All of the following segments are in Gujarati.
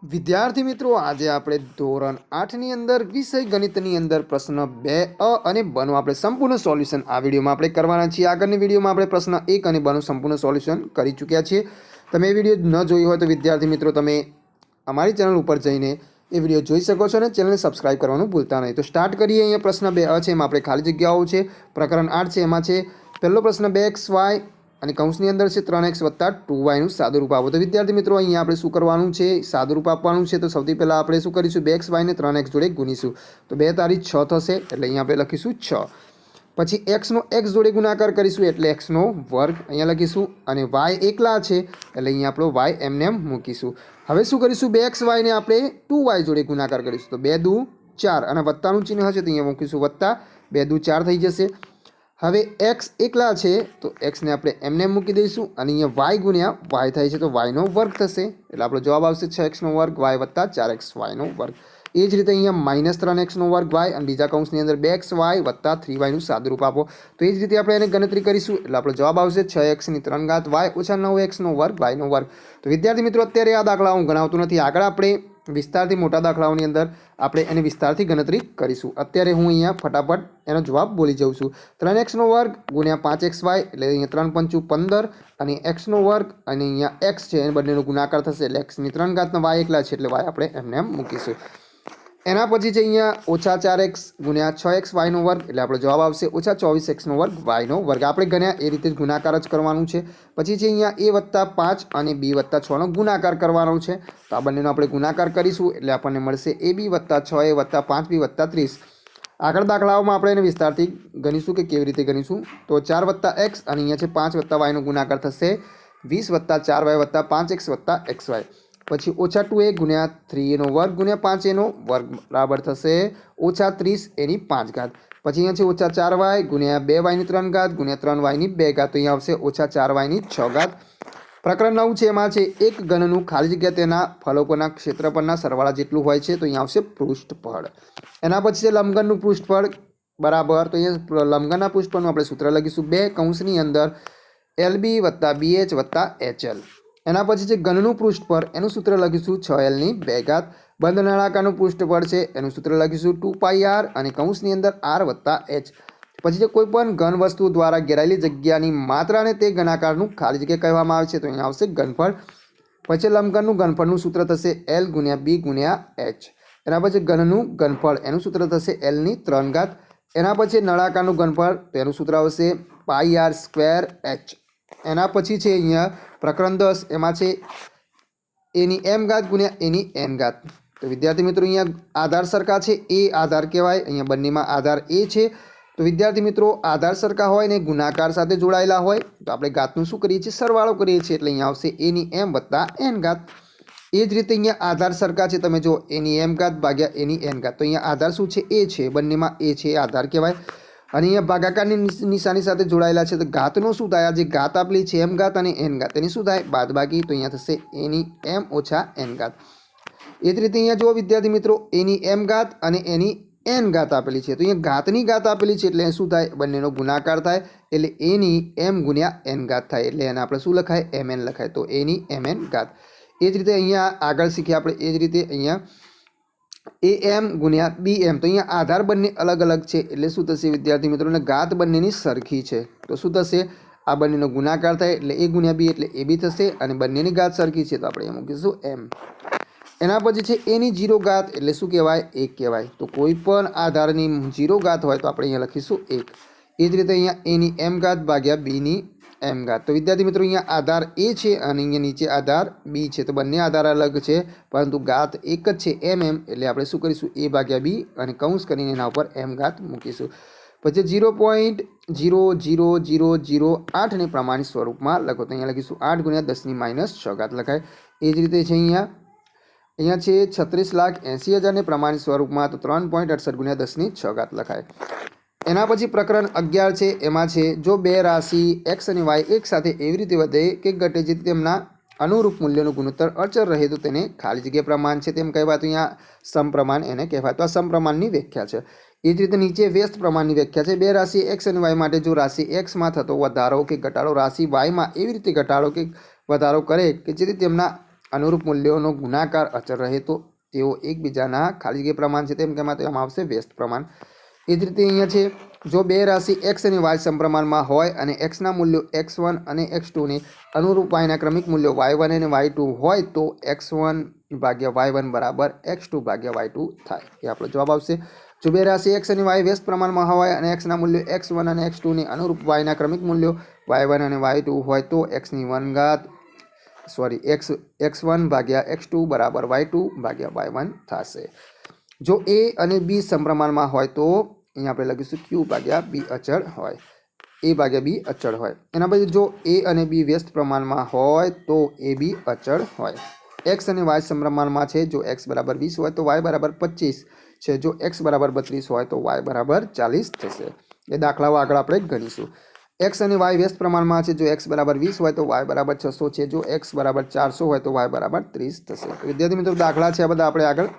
વિદ્યાર્થી મિત્રો, આજે આપણે ધોરણ 8 ની અંદર વિષય ગણિતની અંદર પ્રશ્ન 2 અને 2 નું આપણે સંપૂર્ણ સોલ્યુશન આ વિડીયોમાં આપણે કરવાના છીએ। આગળની વિડીયોમાં આપણે પ્રશ્ન 1 અને 2 નું સંપૂર્ણ સોલ્યુશન કરી ચૂક્યા છીએ। તમે એ વિડીયો ન જોઈ હોય તો વિદ્યાર્થી મિત્રો તમે અમારી ચેનલ ઉપર જઈને એ વિડીયો જોઈ શકો છો અને ચેનલને સબસ્ક્રાઇબ કરવાનું ભૂલતા નહીં। તો સ્ટાર્ટ કરીએ। અહીંયા પ્રશ્ન 2 છે, એમાં આપણે ખાલી જગ્યાઓ છે। પ્રકરણ 8 છે, એમાં છે પહેલો પ્રશ્ન 2xy અને કૌંસની અંદર છે 3x + 2y નું સાદુરૂપ આપો। તો વિદ્યાર્થી મિત્રો અહીંયા આપણે શું કરવાનું છે, સાદુરૂપ આપવાનું છે। તો સૌથી પહેલા આપણે શું કરીશું, 2xy ને 3x જોડે ગુણીશું। તો 2 તારી 6 થશે, એટલે અહીંયા આપણે લખીશું 6। પછી x નો x જોડે ગુણાકાર કરીશું એટલે x નો વર્ગ અહીંયા લખીશું, અને y એકલા છે એટલે અહીંયા આપણો y એમને એમ મૂકીશું। હવે શું કરીશું, 2xy ને આપણે 2y જોડે ગુણાકાર કરીશું। તો 2 દુ 4 અને વત્તાનું ચિહ્ન હશે તો અહીંયા મૂકીશું વત્તા, 2 દુ 4 થઈ જશે। હવે x એકલા છે તો x ને આપણે એમને મૂકી દઈશું, અને અહીંયા y ગુણ્યા y થાય છે તો y નો વર્ગ થશે, એટલે આપણો જવાબ આવશે 6x નો વર્ગ y વત્તા 4xy નો વર્ગ। એ જ રીતે અહીંયા -3x નો વર્ગ y અને બીજા કૌંસની અંદર 2xy વત્તા 3y નું સાદુરૂપ આપો। તો એ જ રીતે આપણે એને ગણતરી કરીશું એટલે આપણો જવાબ આવશે 6x ની 3 ઘાત y ઓછા 9x નો વર્ગ y નો વર્ગ। તો વિદ્યાર્થી મિત્રો અત્યારે આ દાખલા હું ગણાવતો નથી, આગળ આપણે વિસ્તારથી મોટા દાખલાઓની અંદર આપણે એની વિસ્તારથી ગણતરી કરીશું। અત્યારે હું અહીંયા ફટાફટ એનો જવાબ બોલી જાઉં છું। 3x નો વર્ગ ગુણ્યા 5xy એટલે અહીંયા 3 × 5 = 15, અને x નો વર્ગ અને અહીંયા x છે એ બંનેનો ગુણાકાર થશે એટલે x ની 3 ઘાત y એકલા છે એટલે y આપણે એમને એમ મૂકીશું। એના પછી છે અહીંયા ઓછા 4x ગુણ્યા 6xy નો વર્ગ એટલે આપણો જવાબ આવશે ઓછા 24x નો વર્ગ y નો વર્ગ। આપણે ગણ્યા એ રીતે જ ગુણાકાર જ કરવાનું છે। પછી છે અહીંયા a + 5 અને b + 6 નો ગુણાકાર કરવાનો છે। તો આ બંનેનો આપણે ગુણાકાર કરીશું એટલે આપણને મળશે ab + 6a + 5b + 30। આગળ દાખલાઓમાં આપણે એને વિસ્તારથી ગણીશું કે કેવી રીતે ગણીશું। તો 4 + x અને અહીંયા છે 5 + y નો ગુણાકાર થશે 20 + 4y + 5x + xy। પછી ઓછા 2a ગુણ્યા 3a નો વર્ગ ગુણ્યા 5a નો વર્ગ બરાબર થશે ઓછા 30a ની 5 ઘાત। પછી અહીંયા છે ઓછા 4y ગુણ્યા 2y ની 3 ઘાત ગુણ્યા 3y ની 2 ઘાત, તો અહીંયા આવશે ઓછા 4y ની 6 ઘાત। પ્રકરણ 9 છે, એમાં છે એક ઘનનું ખાલી જગ્યા તેના ફલકોના ક્ષેત્રફળના સરવાળા જેટલું હોય છે, તો અહીંયા આવશે પૃષ્ઠફળ। એના પછી છે લંબઘનનું પૃષ્ઠફળ બરાબર, તો અહીંયા લંબઘનના પૃષ્ઠફળનું આપણે સૂત્ર લખીશું 2 કૌંસની અંદર LB + BH + HL। એના પછી છે ઘનનું પૃષ્ઠફળ, એનું સૂત્ર લખીશું 6l ની 2 ઘાત। બંધ નળાકારનું પૃષ્ઠફળ છે એનું સૂત્ર લખીશું 2πr અને કૌંસની અંદર r + h। પછી જે કોઈ પણ ઘન વસ્તુ દ્વારા ઘેરાયેલી જગ્યાની માત્રાને તે ઘનાકારનું ખાલી જગ્યા કહેવામાં આવે છે, તો અહીંયા આવશે ઘનફળ। પછી લંબઘનનું ઘનફળનું સૂત્ર થશે l × b × h। એના પછી ઘનનું ઘનફળ એનું સૂત્ર થશે l ની 3 ઘાત। એના પછી નળાકારનું ઘનફળ તો એનું સૂત્ર આવશે πr²h। એના પછી છે અહીંયા પ્રકરણ 10, એમાં છે a ની m ઘાત ગુણ્યા a ની n ઘાત। તો વિદ્યાર્થી મિત્રો અહીંયા આધાર સરખા છે, એ આધાર કહેવાય, અહીંયા બંનેમાં આધાર a છે। તો વિદ્યાર્થી મિત્રો આધાર સરખા હોય ને ગુણાકાર સાથે જોડાયેલા હોય તો આપણે ઘાતનું શું કરીએ છીએ, સરવાળો કરીએ છીએ, એટલે અહીંયા આવશે a ની m + n ઘાત। એ જ રીતે અહીંયા આધાર સરખા છે, તમે જો a ની m ઘાત ભાગ્યા a ની n ઘાત, તો અહીંયા આધાર શું છે, a છે, બંનેમાં a છે, આધાર કહેવાય। અને અહીંયા ભાગાકારની નિશાની સાથે જોડાયેલા છે, તો ઘાતનો શું થાય, આ જે ઘાત આપેલી છે m ઘાત અને n ઘાત એની શું થાય, બાદબાકી, તો અહીંયા થશે a ની m - n ઘાત। એ જ રીતે અહીંયા જો વિદ્યાર્થી મિત્રો a ની m ઘાત અને a ની n ઘાત આપેલી છે, તો અહીંયા ઘાતની ઘાત આપેલી છે એટલે શું થાય, બંનેનો ગુણાકાર થાય એટલે a ની m × n ઘાત થાય, એટલે એને આપણે શું લખાય, mn લખાય, તો a ની mn ઘાત। એ જ રીતે અહીંયા આગળ શીખ્યા આપણે, એ જ રીતે અહીંયા am × bm, તો અહીંયા આધાર બંને અલગ અલગ છે એટલે શું થશે વિદ્યાર્થી મિત્રો, અને ઘાત બંનેની સરખી છે તો શું થશે, આ બંનેનો ગુણાકાર થાય એટલે a × b એટલે ab થશે, અને બંનેની ઘાત સરખી છે તો આપણે અહીંયા મૂકીશું m। એના પછી છે a ની 0 ઘાત એટલે શું કહેવાય, 1 કહેવાય। તો કોઈ પણ આધારની 0 ઘાત હોય તો આપણે અહીંયા લખીશું 1। એ જ રીતે અહીંયા a ની m ઘાત ભાગ્યા b ની m ઘાત। તો વિદ્યાર્થી મિત્રો અહીંયા આધાર a છે અને અહીંયા નીચે આધાર b છે, તો બંને આધાર અલગ છે પરંતુ ઘાત એક જ છે mm, એટલે આપણે શું કરીશું, a ભાગ્યા b અને કૌંસ કરીને એના ઉપર m ઘાત મૂકીશું। પછી 0.00008 ને પ્રમાણિત સ્વરૂપમાં લખો, તો અહીંયા લખીશું 8 × 10 ની -6 ઘાત લખાય। એ જ રીતે છે અહીંયા છે 36,80,000 ને પ્રમાણિત સ્વરૂપમાં, તો 3.68 × 10 ની 6 ઘાત લખાય। એના પછી પ્રકરણ 11 છે, એમાં છે જો બે રાશિ x અને y એક સાથે એવી રીતે વધે કે ઘટે જેથી તેમના અનુરૂપ મૂલ્યનું ગુણોત્તર અચળ રહે તો તેને ખાલી જગ્યા પ્રમાણ છે તેમ કહેવાય, તો અહીંયા સમપ્રમાણ એને કહેવાય। તો આ સમપ્રમાણની વ્યાખ્યા છે। એ જ રીતે નીચે વ્યસ્ત પ્રમાણની વ્યાખ્યા છે, બે રાશિ x અને y માટે જો રાશિ x માં થતો વધારો કે ઘટાડો રાશિ y માં એવી રીતે ઘટાડો કે વધારો કરે કે જેથી તેમના અનુરૂપ મૂલ્યોનો ગુણાકાર અચળ રહે તો તેઓ એકબીજાના ખાલી જગ્યા પ્રમાણ છે તેમ કહેવામાં આવશે વ્યસ્ત પ્રમાણ. એ જ રીતે અહીંયા છે, જો બે રાશિ x અને y સમપ્રમાણમાં હોય અને x ના મૂલ્યો x1 અને x2 ને અનુરૂપ y ના ક્રમિક મૂલ્યો y1 અને y2 હોય તો x1 ભાગ્યા y1 બરાબર x2 ભાગ્યા y2 થાય. એ આપણો જવાબ આવશે. જો બે રાશિ x અને y વ્યસ્ત પ્રમાણમાં હોય અને x ના મૂલ્યો x1 અને x2 ને અનુરૂપ y ના ક્રમિક મૂલ્યો y1 અને y2 હોય તો x1 ભાગ્યા x2 બરાબર y2 ભાગ્યા y1 થશે. જો a અને b સમપ્રમાણમાં હોય તો અહીંયા આપણે લખીશું q ભાગ્યા b અચળ હોય. a ભાગ્યા b અચળ હોય. એના પછી જો a અને b વ્યસ્ત પ્રમાણમાં હોય તો a b અચળ હોય. x અને y સમપ્રમાણમાં છે. જો x બરાબર 20 હોય તો y બરાબર 25 છે. જો x બરાબર 32 હોય તો y બરાબર 40 થશે. એ દાખલાઓ આગળ આપણે ગણીશું. x અને y વ્યસ્ત પ્રમાણમાં છે. જો x બરાબર 20 હોય તો y બરાબર 600 છે. જો x બરાબર 400 હોય તો y બરાબર 30 થશે. વિદ્યાર્થી મિત્રો દાખલા છે આ બધા આપણે આગળ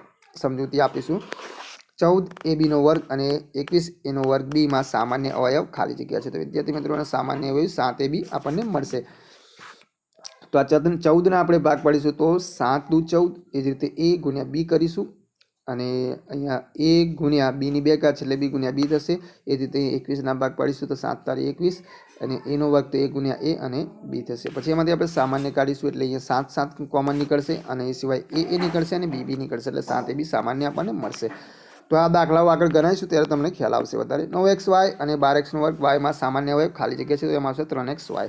સમજૂતી આપીશું. 14ab નો વર્ગ અને 21a નો વર્ગ b માં સામાન્ય અવયવ ખાલી જગ્યા છે. તો વિદ્યાર્થી મિત્રોને સામાન્ય અવયવ 7ab આપણને મળશે. તો આ 14 ના આપણે ભાગ પાડીશું તો 7 દુ 14. એ જ રીતે a ગુણ્યા b કરીશું અને અહીંયા a ગુણ્યા b ની 2 ઘાત એટલે b ગુણ્યા b થશે. એ જ રીતે 21 ના ભાગ પાડીશું તો 7 તારી 21 અને a નો વર્ગ તો a ગુણ્યા a અને b થશે. પછી એમાંથી આપણે સામાન્ય કાઢીશું એટલે અહીંયા 7 7 કોમન નીકળશે અને એ સિવાય a નીકળશે અને b નીકળશે એટલે 7ab સામાન્ય આપણને મળશે. તો આ દાખલાઓ આગળ ગણાવીશું ત્યારે તમને ખ્યાલ આવશે વધારે. 9xy અને 12x નો વર્ગ y માં સામાન્ય અવયવ ખાલી જગ્યા છે તો એમાં આવશે 3xy.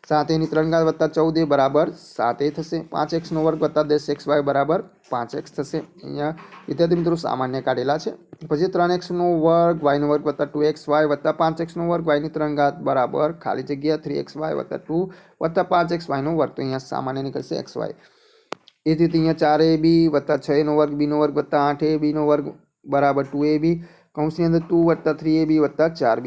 7a ની 3 ઘાત વત્તા 14a બરાબર 7a થશે. 5x નો વર્ગ વત્તા 10xy બરાબર 5x થશે. અહીંયા વિદ્યાર્થી મિત્રો સામાન્ય કાઢેલા છે. પછી 3x નો વર્ગ y નો વર્ગ વત્તા 2xy વત્તા 5x નો વર્ગ y ની 3 ઘાત બરાબર ખાલી જગ્યા 3xy વત્તા 2 વત્તા 5xy નો વર્ગ તો અહીંયા સામાન્ય નીકળશે xy. એ જ રીતે અહીંયા 4ab વત્તા 6 નો વર્ગ b નો વર્ગ વત્તા 8ab નો વર્ગ બરાબર 2ab કૌંસની અંદર 2 વત્તા 3ab વત્તા 4b.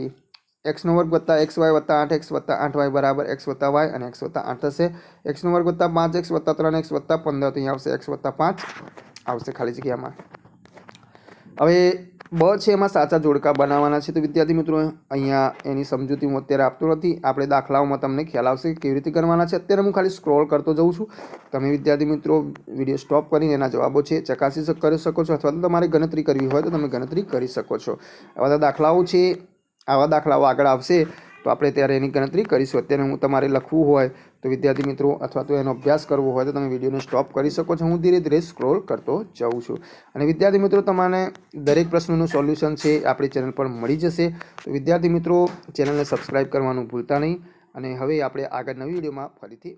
x નો વર્ગ વત્તા xy વત્તા 8x વત્તા 8y બરાબર x વત્તા y અને x વત્તા 8 થશે. x નો વર્ગ વત્તા 5x વત્તા 3x વત્તા 15 તો અહીંયા આવશે x વત્તા 5 આવશે ખાલી જગ્યામાં. હવે બ છે એમાં સાચા જોડકા બનાવવાના છે. તો વિદ્યાર્થી મિત્રો અહીંયા એની સમજૂતી હું અત્યારે આપતો નથી. આપણે દાખલાઓમાં તમને ખ્યાલ આવશે કેવી રીતે કરવાના છે. અત્યારે હું ખાલી સ્ક્રોલ કરતો જઉં છું. તમે વિદ્યાર્થી મિત્રો વિડીયો સ્ટોપ કરીને એના જવાબો છે ચકાસી કરી શકો છો અથવા તો તમારે ગણતરી કરવી હોય તો તમે ગણતરી કરી શકો છો. આવા દાખલાઓ છે. આવા દાખલાઓ આગળ આવશે તો આપણે ત્યારે એની ગણતરી કરીશું. અત્યારે હું તમારે લખવું હોય તો વિદ્યાર્થી મિત્રો અથવા તો એનો અભ્યાસ કરવો હોય તો તમે વિડીયોને સ્ટોપ કરી શકો છો. હું ધીરે ધીરે સ્ક્રોલ કરતો જાઉં છું. અને વિદ્યાર્થી મિત્રો તમને દરેક પ્રશ્નોનું સોલ્યુશન છે આપણી ચેનલ પર મળી જશે. તો વિદ્યાર્થી મિત્રો ચેનલને સબસ્ક્રાઈબ કરવાનું ભૂલતા નહીં. અને હવે આપણે આગળ નવી વિડીયોમાં ફરીથી